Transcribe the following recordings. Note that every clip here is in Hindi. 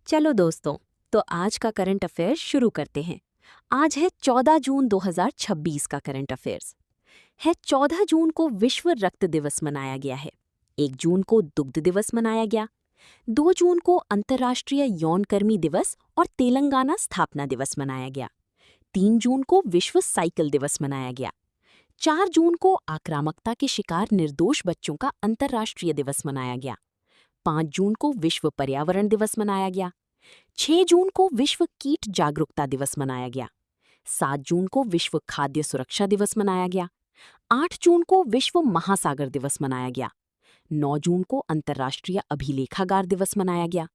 चलो दोस्तों, तो आज का करंट अफेयर्स शुरू करते हैं। आज है 14 जून 2026 का करंट अफेयर्स। है 14 जून को विश्व रक्त दिवस मनाया गया है। 1 जून को दुग्ध दिवस मनाया गया। 2 जून को अंतर्राष्ट्रीय यौनकर्मी दिवस और तेलंगाना स्थापना दिवस मनाया गया। 3 जून को विश्व साइकिल दिवस मनाया गया। 4 जून को आक्रामकता के शिकार निर्दोष बच्चों का अंतर्राष्ट्रीय दिवस मनाया गया। 5 जून को विश्व पर्यावरण दिवस मनाया गया। 6 जून को विश्व कीट जागरूकता दिवस मनाया गया। 7 जून को विश्व खाद्य सुरक्षा दिवस मनाया गया। 8 जून को विश्व महासागर दिवस मनाया गया। 9 जून को अंतर्राष्ट्रीय अभिलेखागार दिवस मनाया गया।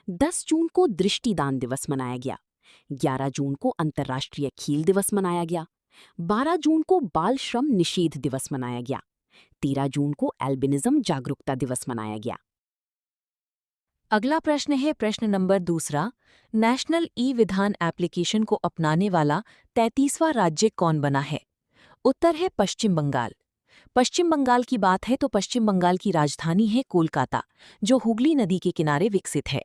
10 जून को दृष्टिदान दिवस मनाया गया। 11 जून को अंतर्राष्ट्रीय खेल दिवस मनाया गया। 12 जून को बाल श्रम निषेध दिवस मनाया गया। 13 जून को एल्बिनिज्म जागरूकता दिवस मनाया गया। अगला प्रश्न है प्रश्न नंबर 2। नेशनल ई विधान एप्लीकेशन को अपनाने वाला 33वां राज्य कौन बना है? उत्तर है पश्चिम बंगाल। पश्चिम बंगाल की बात है तो पश्चिम बंगाल की राजधानी है कोलकाता, जो हुगली नदी के किनारे विकसित है।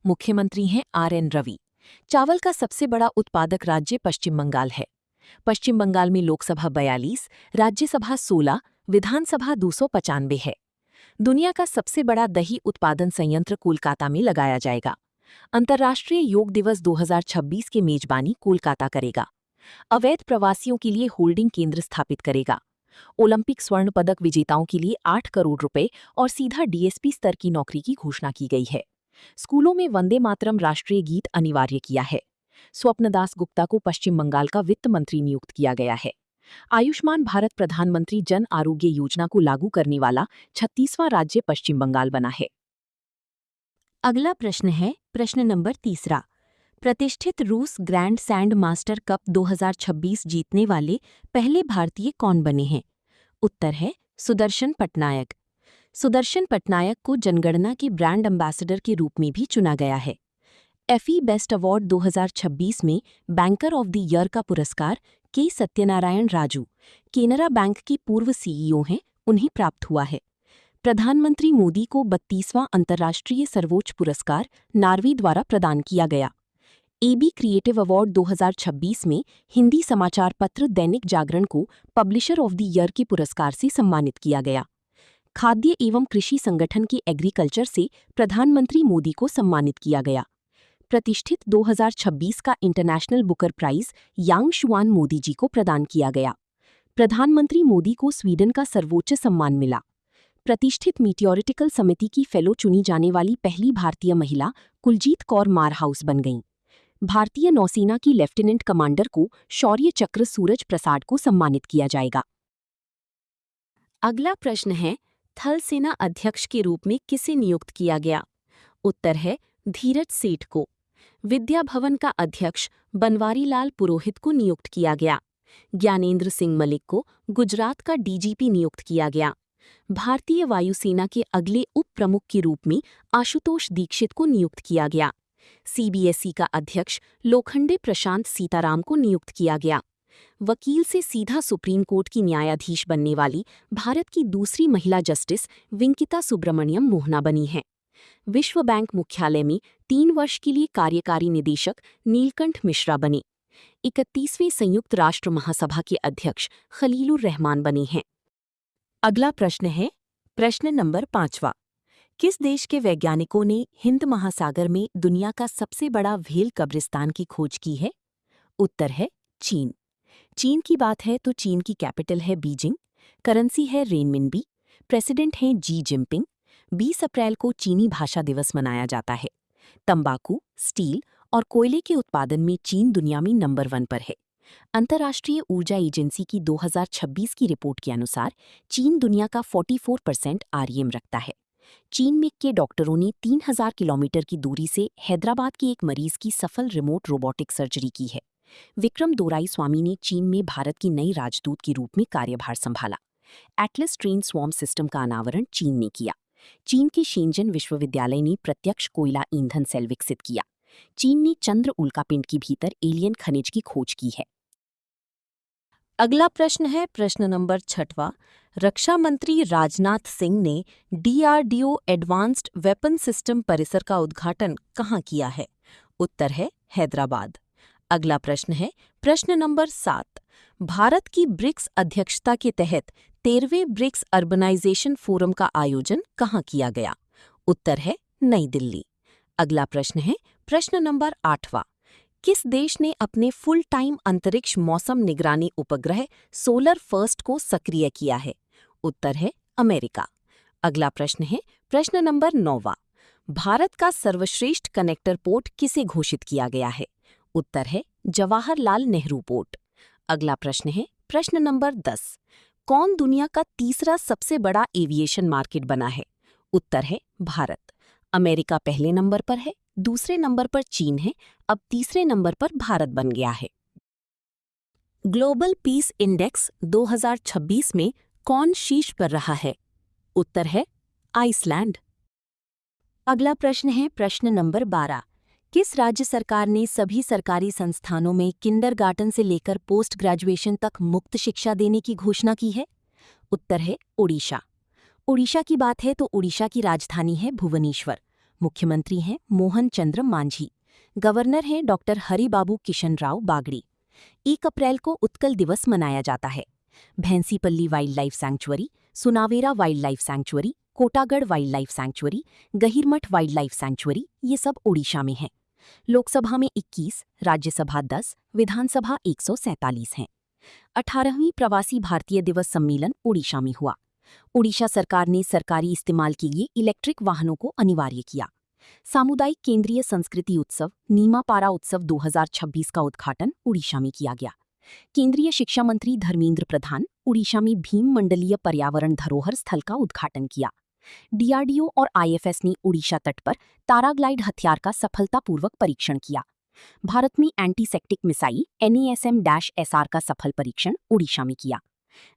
मुख्यमंत्री हैं RN रवि। चावल का सबसे बड़ा उत्पादक राज्य पश्चिम बंगाल है। पश्चिम बंगाल में लोकसभा 42, राज्यसभा 16, विधानसभा 295 है। दुनिया का सबसे बड़ा दही उत्पादन संयंत्र कोलकाता में लगाया जाएगा। अंतर्राष्ट्रीय योग दिवस 2026 की मेजबानी कोलकाता करेगा। अवैध प्रवासियों के लिए होल्डिंग केंद्र स्थापित करेगा। ओलंपिक स्वर्ण पदक विजेताओं के लिए 8 करोड़ रुपए और सीधा DSP स्तर की नौकरी की घोषणा की गई है। स्कूलों में वंदे मातरम राष्ट्रीय गीत अनिवार्य किया है। स्वप्नदास गुप्ता को पश्चिम बंगाल का वित्त मंत्री नियुक्त किया गया है। आयुष्मान भारत प्रधानमंत्री जन आरोग्य योजना को लागू करने वाला 36वां राज्य पश्चिम बंगाल बना है। अगला प्रश्न है प्रश्न नंबर 3। प्रतिष्ठित रूस ग्रैंड सैंड मास्टर कप 2026 जीतने वाले पहले भारतीय कौन बने हैं? उत्तर है सुदर्शन पटनायक। सुदर्शन पटनायक को जनगणना के ब्रांड एम्बेसडर के रूप में भी चुना गया है। FE बेस्ट अवार्ड 2026 में बैंकर ऑफ द ईयर का पुरस्कार के सत्यनारायण राजू, केनरा बैंक के पूर्व CEO हैं, उन्हें प्राप्त हुआ है। प्रधानमंत्री मोदी को 32वां अंतर्राष्ट्रीय सर्वोच्च पुरस्कार नार्वे द्वारा प्रदान किया गया। AB क्रिएटिव अवार्ड 2026 में हिंदी समाचार पत्र दैनिक जागरण को पब्लिशर ऑफ द ईयर के पुरस्कार से सम्मानित किया गया। खाद्य एवं कृषि संगठन के एग्रीकल्चर से प्रधानमंत्री मोदी को सम्मानित किया गया। प्रतिष्ठित 2026 का इंटरनेशनल बुकर प्राइज यांग शुआन मोदी जी को प्रदान किया गया। प्रधानमंत्री मोदी को स्वीडन का सर्वोच्च सम्मान मिला। प्रतिष्ठित मीटियोरिटिकल समिति की फेलो चुनी जाने वाली पहली भारतीय महिला कुलजीत कौर मारहाउस बन गईं। भारतीय नौसेना की लेफ्टिनेंट कमांडर को शौर्य चक्र सूरज प्रसाद को सम्मानित किया जाएगा। अगला प्रश्न है थल सेना अध्यक्ष के रूप में किसे नियुक्त किया गया? उत्तर है धीरज सेठ को। विद्या भवन का अध्यक्ष बनवारी लाल पुरोहित को नियुक्त किया गया। ज्ञानेंद्र सिंह मलिक को गुजरात का DGP नियुक्त किया गया। भारतीय वायुसेना के अगले उप प्रमुख के रूप में आशुतोष दीक्षित को नियुक्त किया गया। CBSE का अध्यक्ष लोखंडे प्रशांत सीताराम को नियुक्त किया गया। वकील से सीधा सुप्रीम कोर्ट की न्यायाधीश बनने वाली भारत की दूसरी महिला जस्टिस विंकिता सुब्रमण्यम मोहना बनी हैं। विश्व बैंक मुख्यालय में 3 वर्ष के लिए कार्यकारी निदेशक नीलकंठ मिश्रा बने। 31वें संयुक्त राष्ट्र महासभा के अध्यक्ष खलीलुर रहमान बने हैं। अगला प्रश्न है प्रश्न नंबर 5। किस देश के वैज्ञानिकों ने हिंद महासागर में दुनिया का सबसे बड़ा व्हेल कब्रिस्तान की खोज की है? उत्तर है चीन। चीन की बात है तो चीन की कैपिटल है बीजिंग, करेंसी है रेनमिनबी, प्रेसिडेंट हैं जी जिनपिंग। 20 अप्रैल को चीनी भाषा दिवस मनाया जाता है। तंबाकू, स्टील और कोयले के उत्पादन में चीन दुनिया में नंबर 1 पर है। अंतर्राष्ट्रीय ऊर्जा एजेंसी की 2026 की रिपोर्ट के अनुसार चीन दुनिया का 44% REM रखता है। चीन में के डॉक्टरों ने 3000 किलोमीटर की दूरी से हैदराबाद के एक मरीज की सफल रिमोट रोबोटिक सर्जरी की है। विक्रम दोराईस्वामी ने चीन में भारत की नई राजदूत के रूप में कार्यभार संभाला। एटलस ट्रेन स्वॉर्म सिस्टम का अनावरण चीन ने किया। चीन के शेंजन विश्वविद्यालय ने प्रत्यक्ष कोयला ईंधन सेल विकसित किया। चीन ने चंद्र उल्कापिंड के भीतर एलियन खनिज की खोज की है। अगला प्रश्न है प्रश्न नंबर 6वां। रक्षा मंत्री राजनाथ सिंह ने डीआरडीओ एडवांस्ड वेपन सिस्टम परिसर का उद्घाटन कहाँ किया है? उत्तर है हैदराबाद। अगला प्रश्न है प्रश्न नंबर 7। भारत की ब्रिक्स अध्यक्षता के तहत 13वें ब्रिक्स अर्बनाइजेशन फोरम का आयोजन कहाँ किया गया? उत्तर है नई दिल्ली। अगला प्रश्न है प्रश्न नंबर 8वां। किस देश ने अपने फुल टाइम अंतरिक्ष मौसम निगरानी उपग्रह सोलर फर्स्ट को सक्रिय किया है? उत्तर है अमेरिका। अगला प्रश्न है प्रश्न नंबर 9वां। भारत का सर्वश्रेष्ठ कनेक्टर पोर्ट किसे घोषित किया गया है? उत्तर है जवाहरलाल नेहरू पोर्ट। अगला प्रश्न है प्रश्न नंबर 10। कौन दुनिया का तीसरा सबसे बड़ा एविएशन मार्केट बना है? उत्तर है भारत। अमेरिका पहले नंबर पर है, दूसरे नंबर पर चीन है, अब तीसरे नंबर पर भारत बन गया है। ग्लोबल पीस इंडेक्स 2026 में कौन शीर्ष पर रहा है? उत्तर है आइसलैंड। अगला प्रश्न है प्रश्न नंबर 12। किस राज्य सरकार ने सभी सरकारी संस्थानों में किंडरगार्टन से लेकर पोस्ट ग्रेजुएशन तक मुफ्त शिक्षा देने की घोषणा की है? उत्तर है ओडिशा। ओडिशा की बात है तो ओडिशा की राजधानी है भुवनेश्वर। मुख्यमंत्री हैं मोहन चंद्र मांझी। गवर्नर हैं डॉक्टर हरिबाबू किशन राव बागड़ी। 1 अप्रैल को उत्कल दिवस मनाया जाता है। Baisipalli wildlife sanctuary, Sunabeda wildlife sanctuary, Kotagarh wildlife sanctuary, Gahirmatha wildlife sanctuary ये सब ओडिशा में हैं। लोकसभा में 21, राज्यसभा 10, विधानसभा 147 हैं। 18वीं प्रवासी भारतीय दिवस सम्मेलन ओडिशा में हुआ। ओडिशा सरकार ने सरकारी इस्तेमाल के लिए इलेक्ट्रिक वाहनों को अनिवार्य किया। सामुदायिक केंद्रीय संस्कृति उत्सव नीमापारा उत्सव 2026 का उद्घाटन ओडिशा में किया गया। केंद्रीय शिक्षा मंत्री धर्मेंद्र प्रधान ओडिशा में भीम मंडलीय पर्यावरण धरोहर स्थल का उद्घाटन किया। डीआरडीओ और आईएफएस ने ओडिशा तट पर ताराग्लाइड हथियार का सफलतापूर्वक परीक्षण किया। भारत में एंटीसेप्टिक मिसाइल NASM-SR का सफल परीक्षण ओडिशा में किया।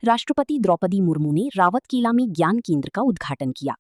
राष्ट्रपति द्रौपदी मुर्मू ने रावतकेला में ज्ञान केंद्र का उद्घाटन किया।